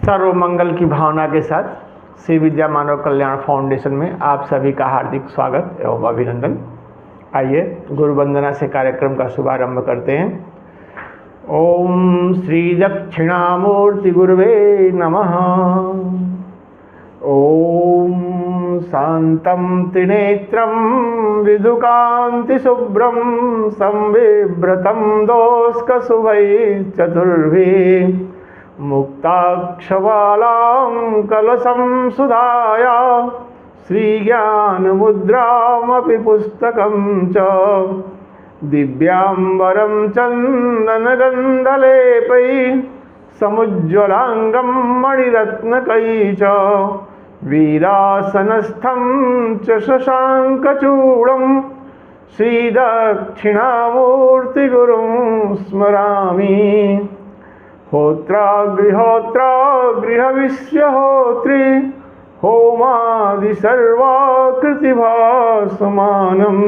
सर्व मंगल की भावना के साथ श्री विद्या मानव कल्याण फाउंडेशन में आप सभी का हार्दिक स्वागत एवं अभिनंदन। आइए गुरु वंदना से कार्यक्रम का शुभारंभ करते हैं। ओम श्री दक्षिणामूर्ति गुरुवे नमः। ओम शांतं त्रिनेत्रं विदुकांति शुभ्रं संविभ्रतं दोष्कशुभैः चतुर्भिः मुक्ताक्षवालां कलशं सुधाया श्रीज्ञानमुद्रामपि पुस्तकं च दिव्याम्बरं चन्दनगन्धलेपैः समुज्ज्वलाङ्गं मणिरत्नकैः च वीरासनस्थं च शशाङ्कचूडं श्रीदक्षिणामूर्तिगुरुं स्मरामि। होत्रागृहोत्रा गृहविश्यहोत्री होमादि सर्वाकृतिभासमानं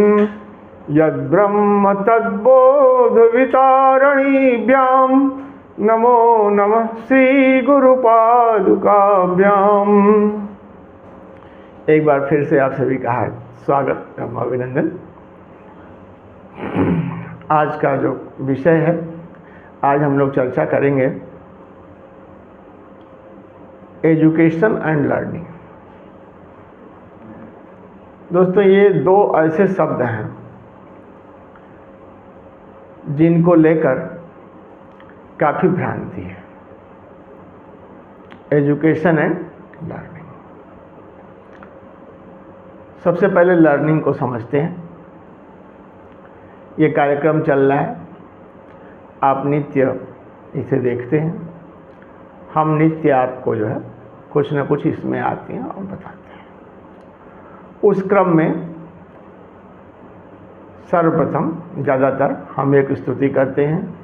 यद्ब्रह्म तद्बोधवितारणीभ्यां नमो नमः श्रीगुरुपादुकाभ्याम्। एक बार फिर से आप सभी का स्वागत एवं अभिनंदन। आज का जो विषय है, आज हम लोग चर्चा करेंगे एजुकेशन एंड लर्निंग। दोस्तों, ये दो ऐसे शब्द हैं जिनको लेकर काफ़ी भ्रांति है। Education and learning. सबसे पहले लर्निंग को समझते हैं। ये कार्यक्रम चल रहा है, आप नित्य इसे देखते हैं। हम नित्य आपको जो है कुछ न कुछ इसमें आते हैं और बताते हैं। उस क्रम में सर्वप्रथम ज़्यादातर हम एक स्तुति करते हैं।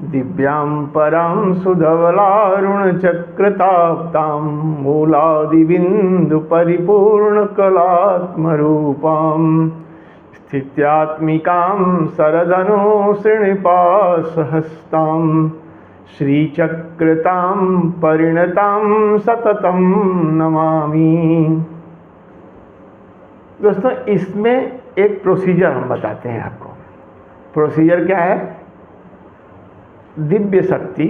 दिव्यां परां सुधवलारुण चक्रताप्तां मूलादिबिंदु परिपूर्ण कलात्मरूपां स्थित्यात्मिकां सरदनो श्रीनिपासहस्तां श्रीचक्रतां परिणतां सततं नमामि। दोस्तों, इसमें एक प्रोसीजर हम बताते हैं आपको। प्रोसीजर क्या है? दिव्य शक्ति,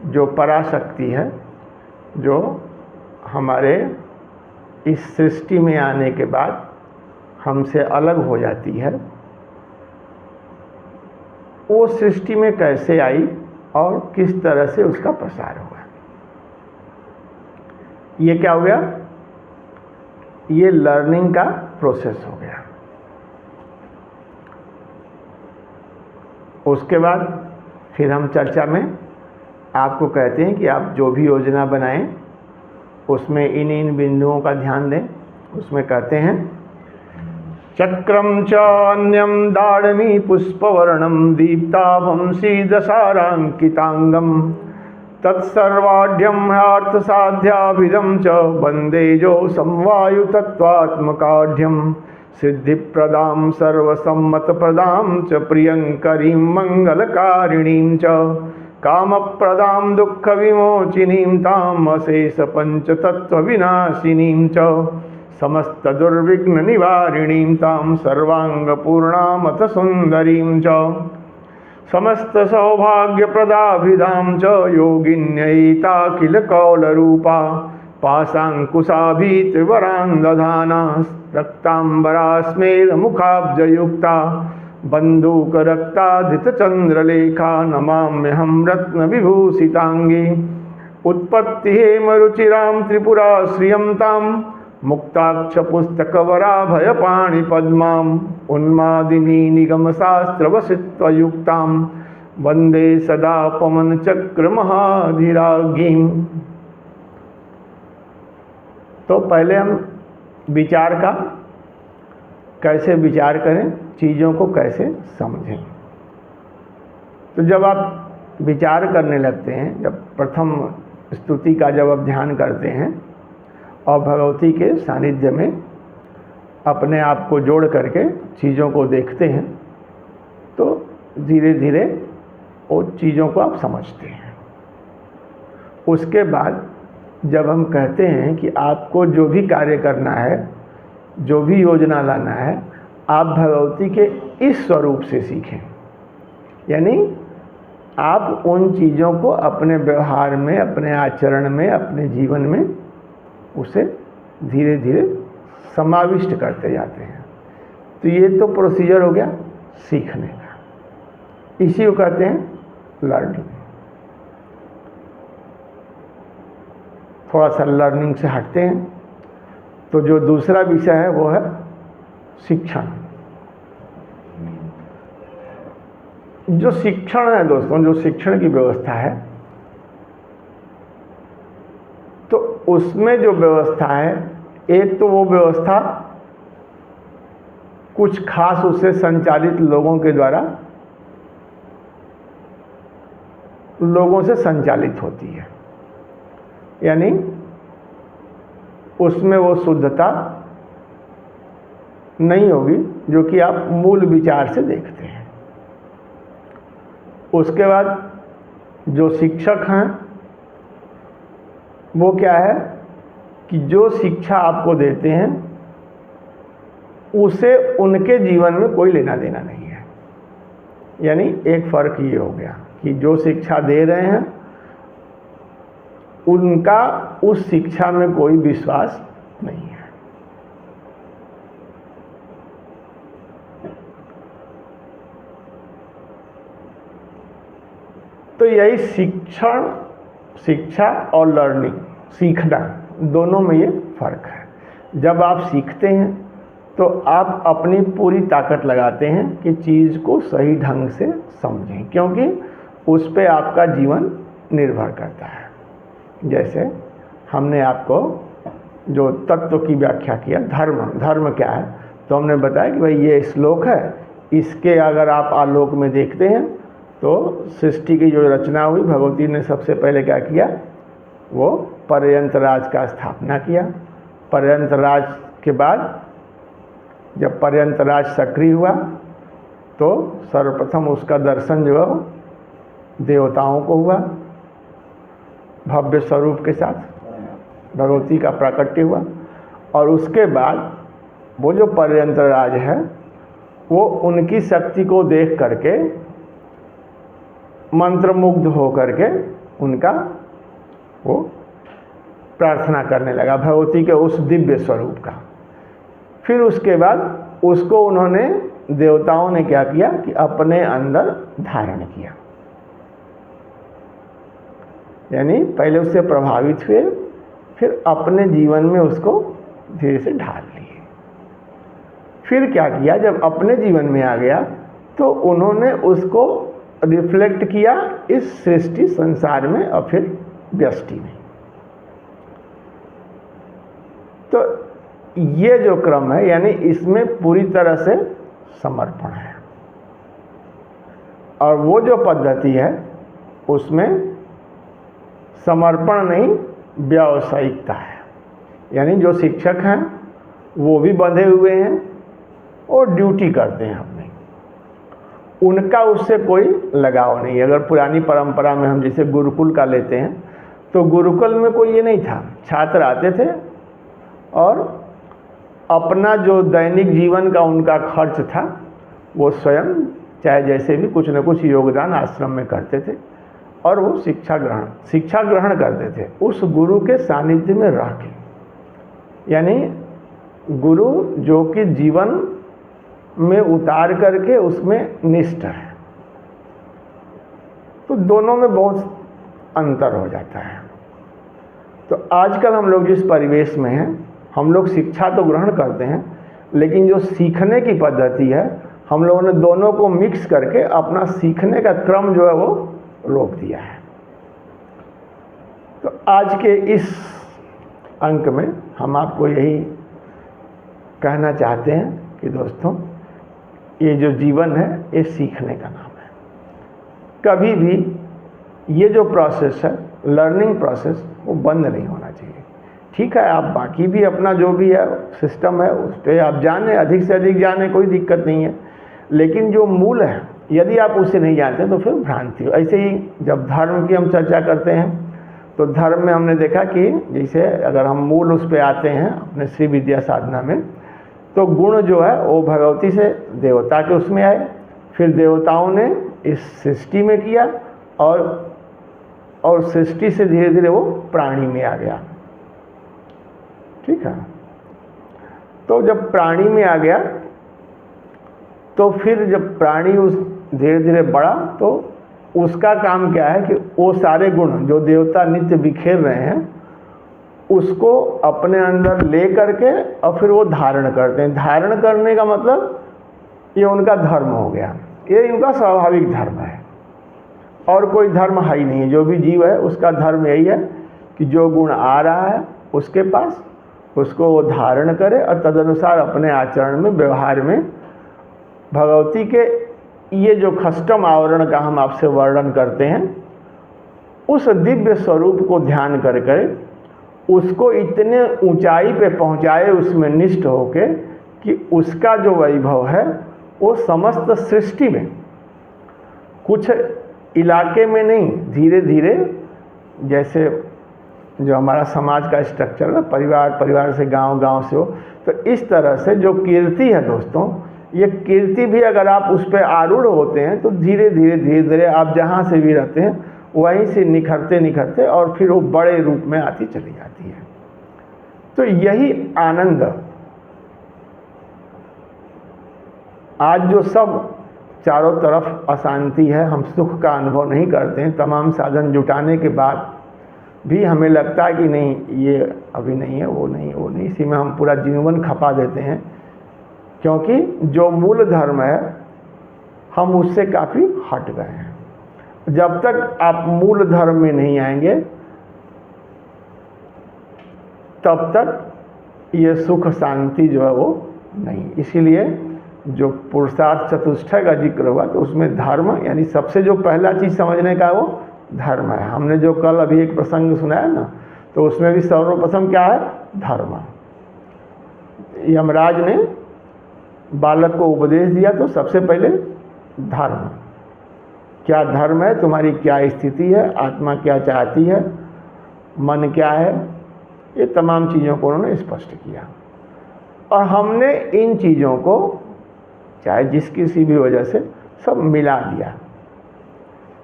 जो पराशक्ति है, जो हमारे इस सृष्टि में आने के बाद हमसे अलग हो जाती है, वो सृष्टि में कैसे आई और किस तरह से उसका प्रसार हुआ। ये क्या हो गया? ये लर्निंग का प्रोसेस हो गया। उसके बाद फिर हम चर्चा में आपको कहते हैं कि आप जो भी योजना बनाएं उसमें इन बिंदुओं का ध्यान दें। उसमें कहते हैं चक्रम च अन्यम दाड़मी पुष्पवर्णम दीप्ताभं दशारांकितांगम तत्सर्वाढ्यम ह्यार्थसाध्याभिदं च वंदे जो समवायु तत्वात्मकाढ्यम सिद्धिप्रदां सर्वसम्मतप्रदां च प्रियंकरीं मंगलकारिणीं च कामप्रदां दुःखविमोचिनीं ताम् अशेषपञ्चतत्त्वविनाशिनीं च समस्त दुर्विघ्न निवारिणीं तां सर्वांगपूर्णामथ सुंदरीं च समस्त सौभाग्यप्रदाभिधां च योगिन्यैताखिल कौलरूपा पाशाङ्कुशाभीतिवरान्दधाना रक्ताम्बरास्मेरमुखाब्जयुक्ता बन्दूकरक्ताधितचन्द्रलेखा नमाम्यहं रत्नविभूषिताङ्गी उत्पत्तिहेमरुचिरां त्रिपुरा श्रियं तां मुक्ताक्षपुस्तकवराभयपाणिपद्माम् उन्मादिनी निगमशास्त्रवसित्वयुक्तां वन्दे सदा पवनचक्रमहाधिराज्ञीम्। तो पहले हम विचार का कैसे विचार करें, चीज़ों को कैसे समझें। तो जब आप विचार करने लगते हैं, जब प्रथम स्तुति का जब आप ध्यान करते हैं और भगवती के सानिध्य में अपने आप को जोड़ करके चीज़ों को देखते हैं, तो धीरे धीरे वो चीज़ों को आप समझते हैं। उसके बाद जब हम कहते हैं कि आपको जो भी कार्य करना है, जो भी योजना लाना है, आप भगवती के इस स्वरूप से सीखें। यानी आप उन चीज़ों को अपने व्यवहार में, अपने आचरण में, अपने जीवन में उसे धीरे धीरे समाविष्ट करते जाते हैं। तो ये तो प्रोसीजर हो गया सीखने का, इसी को कहते हैं लर्निंग। थोड़ा सा लर्निंग से हटते हैं तो जो दूसरा विषय है वो है शिक्षण। जो शिक्षण है दोस्तों, जो शिक्षण की व्यवस्था है, तो उसमें जो व्यवस्था है, एक तो वो व्यवस्था कुछ खास उससे संचालित लोगों के द्वारा लोगों से संचालित होती है। यानी उसमें वो शुद्धता नहीं होगी जो कि आप मूल विचार से देखते हैं। उसके बाद जो शिक्षक हैं वो क्या है कि जो शिक्षा आपको देते हैं उसे उनके जीवन में कोई लेना देना नहीं है। यानी एक फ़र्क ये हो गया कि जो शिक्षा दे रहे हैं उनका उस शिक्षा में कोई विश्वास नहीं है। तो यही शिक्षा और लर्निंग, सीखना, दोनों में ये फ़र्क है। जब आप सीखते हैं तो आप अपनी पूरी ताकत लगाते हैं कि चीज़ को सही ढंग से समझें, क्योंकि उस पे आपका जीवन निर्भर करता है। जैसे हमने आपको जो तत्व की व्याख्या किया, धर्म क्या है, तो हमने बताया कि भाई ये श्लोक है, इसके अगर आप आलोक में देखते हैं तो सृष्टि की जो रचना हुई, भगवती ने सबसे पहले क्या किया, वो पर्यंत राज का स्थापना किया। पर्यंत राज के बाद जब पर्यंत राज सक्रिय हुआ तो सर्वप्रथम उसका दर्शन जो है देवताओं को हुआ, भव्य स्वरूप के साथ भगवती का प्राकट्य हुआ। और उसके बाद वो जो पर्यंत राज है वो उनकी शक्ति को देख करके मंत्रमुग्ध हो करके उनका वो प्रार्थना करने लगा भगवती के उस दिव्य स्वरूप का। फिर उसके बाद उसको उन्होंने, देवताओं ने क्या किया कि अपने अंदर धारण किया। यानी पहले उससे प्रभावित हुए, फिर अपने जीवन में उसको धीरे से ढाल लिए। फिर क्या किया, जब अपने जीवन में आ गया तो उन्होंने उसको रिफ्लेक्ट किया इस सृष्टि संसार में और फिर व्यष्टि में। तो ये जो क्रम है, यानी इसमें पूरी तरह से समर्पण है। और वो जो पद्धति है उसमें समर्पण नहीं, व्यावसायिकता है। यानी जो शिक्षक हैं वो भी बंधे हुए हैं और ड्यूटी करते हैं अपनी, उनका उससे कोई लगाव नहीं। अगर पुरानी परंपरा में हम जैसे गुरुकुल का लेते हैं तो गुरुकुल में कोई ये नहीं था, छात्र आते थे और अपना जो दैनिक जीवन का उनका खर्च था वो स्वयं चाहे जैसे भी कुछ न कुछ योगदान आश्रम में करते थे और वो शिक्षा ग्रहण करते थे उस गुरु के सानिध्य में रह के। यानी गुरु जो कि जीवन में उतार करके उसमें निष्ठ है। तो दोनों में बहुत अंतर हो जाता है। तो आजकल हम लोग जिस परिवेश में हैं, हम लोग शिक्षा तो ग्रहण करते हैं, लेकिन जो सीखने की पद्धति है हम लोगों ने दोनों को मिक्स करके अपना सीखने का क्रम जो है वो रोक दिया है। तो आज के इस अंक में हम आपको यही कहना चाहते हैं कि दोस्तों, ये जो जीवन है ये सीखने का नाम है। कभी भी ये जो प्रोसेस है, लर्निंग प्रोसेस, वो बंद नहीं होना चाहिए। ठीक है, आप बाकी भी अपना जो भी है सिस्टम है उस पर आप जाने, अधिक से अधिक जाने, कोई दिक्कत नहीं है, लेकिन जो मूल है यदि आप उसे नहीं जानते तो फिर भ्रांति हो। ऐसे ही जब धर्म की हम चर्चा करते हैं तो धर्म में हमने देखा कि जैसे अगर हम मूल उस पर आते हैं अपने श्री विद्या साधना में, तो गुण जो है वो भगवती से देवता के उसमें आए, फिर देवताओं ने इस सृष्टि में किया और सृष्टि से धीरे धीरे वो प्राणी में आ गया। ठीक है, तो जब प्राणी में आ गया तो फिर जब प्राणी उस धीरे धीरे बढ़ा तो उसका काम क्या है कि वो सारे गुण जो देवता नित्य बिखेर रहे हैं उसको अपने अंदर ले करके और फिर वो धारण करते हैं। धारण करने का मतलब ये उनका धर्म हो गया, ये इनका स्वाभाविक धर्म है और कोई धर्म है ही नहीं है। जो भी जीव है उसका धर्म यही है कि जो गुण आ रहा है उसके पास उसको वो धारण करे और तदनुसार अपने आचरण में व्यवहार में भगवती के ये जो खष्टम आवरण का हम आपसे वर्णन करते हैं उस दिव्य स्वरूप को ध्यान कर कर उसको इतने ऊंचाई पे पहुंचाए उसमें निष्ठ होके कि उसका जो वैभव है वो समस्त सृष्टि में, कुछ इलाके में नहीं, धीरे धीरे जैसे जो हमारा समाज का स्ट्रक्चर है, परिवार से गांव, गांव से हो, तो इस तरह से जो कीर्ति है दोस्तों, ये कीर्ति भी अगर आप उस पर आरूढ़ होते हैं तो धीरे धीरे आप जहाँ से भी रहते हैं वहीं से निखरते और फिर वो बड़े रूप में आती चली जाती है। तो यही आनंद आज जो सब चारों तरफ अशांति है, हम सुख का अनुभव नहीं करते हैं, तमाम साधन जुटाने के बाद भी हमें लगता है कि नहीं ये अभी नहीं है, वो नहीं, इसी में हम पूरा जीवन खपा देते हैं, क्योंकि जो मूल धर्म है हम उससे काफ़ी हट गए हैं। जब तक आप मूल धर्म में नहीं आएंगे तब तक ये सुख शांति जो है वो नहीं। इसीलिए जो पुरुषार्थ चतुष्टय का जिक्र हुआ तो उसमें धर्म यानी सबसे जो पहला चीज़ समझने का वो धर्म है। हमने जो कल अभी एक प्रसंग सुनाया ना, तो उसमें भी सर्वप्रथम क्या है? धर्म। यमराज ने बालक को उपदेश दिया तो सबसे पहले धर्म, क्या धर्म है, तुम्हारी क्या स्थिति है, आत्मा क्या चाहती है, मन क्या है, ये तमाम चीज़ों को उन्होंने स्पष्ट किया। और हमने इन चीज़ों को चाहे जिस किसी भी वजह से सब मिला दिया।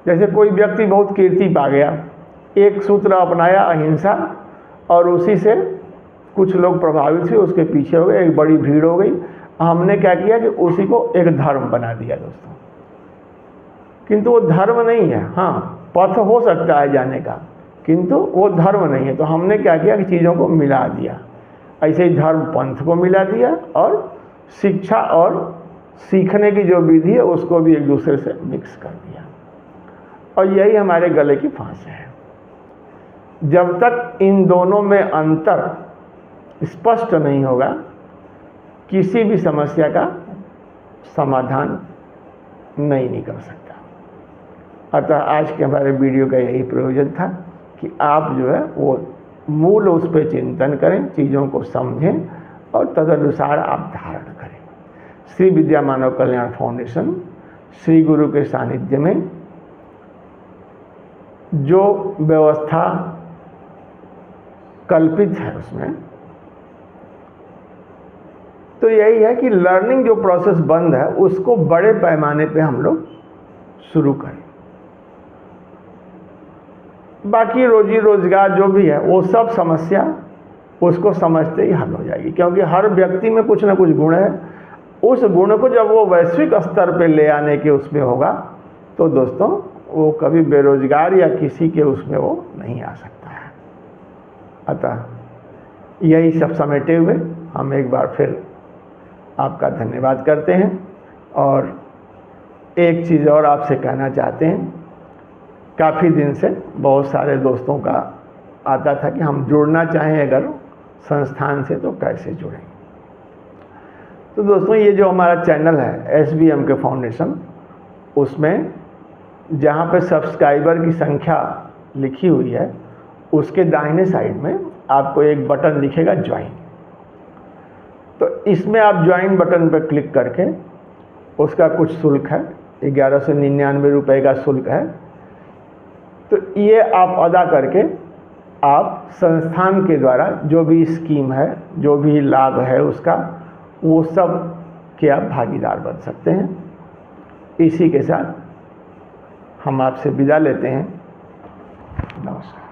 जैसे कोई व्यक्ति बहुत कीर्ति पा गया, एक सूत्र अपनाया अहिंसा, और उसी से कुछ लोग प्रभावित हुए, उसके पीछे हो गए, एक बड़ी भीड़ हो गई। हमने क्या किया कि उसी को एक धर्म बना दिया दोस्तों, किंतु वो धर्म नहीं है। हाँ, पथ हो सकता है जाने का, किंतु वो धर्म नहीं है। तो हमने क्या किया कि चीज़ों को मिला दिया। ऐसे ही धर्म पंथ को मिला दिया और शिक्षा और सीखने की जो विधि है उसको भी एक दूसरे से मिक्स कर दिया। और यही हमारे गले की फांस है। जब तक इन दोनों में अंतर स्पष्ट नहीं होगा, किसी भी समस्या का समाधान नहीं निकल सकता। अतः आज के हमारे वीडियो का यही प्रयोजन था कि आप जो है वो मूल उस पर चिंतन करें, चीज़ों को समझें और तदनुसार आप धारण करें। श्री विद्या मानव कल्याण फाउंडेशन श्री गुरु के सानिध्य में जो व्यवस्था कल्पित है उसमें तो यही है कि लर्निंग जो प्रोसेस बंद है उसको बड़े पैमाने पे हम लोग शुरू करें। बाकी रोजी रोजगार जो भी है वो सब समस्या उसको समझते ही हल हो जाएगी, क्योंकि हर व्यक्ति में कुछ ना कुछ गुण है। उस गुण को जब वो वैश्विक स्तर पे ले आने के उसमें होगा तो दोस्तों वो कभी बेरोजगार या किसी के उसमें वो नहीं आ सकता है। अतः यही सब समेटे हुए हम एक बार फिर आपका धन्यवाद करते हैं। और एक चीज़ और आपसे कहना चाहते हैं, काफ़ी दिन से बहुत सारे दोस्तों का आता था कि हम जुड़ना चाहें अगर संस्थान से तो कैसे जुड़ें। तो दोस्तों ये जो हमारा चैनल है SBM के फाउंडेशन, उसमें जहाँ पे सब्सक्राइबर की संख्या लिखी हुई है उसके दाहिने साइड में आपको एक बटन दिखेगा ज्वाइन। तो इसमें आप ज्वाइन बटन पर क्लिक करके, उसका कुछ शुल्क है, 1199 रुपये का शुल्क है, तो ये आप अदा करके आप संस्थान के द्वारा जो भी स्कीम है, जो भी लाभ है उसका, वो सब के आप भागीदार बन सकते हैं। इसी के साथ हम आपसे विदा लेते हैं। नमस्कार।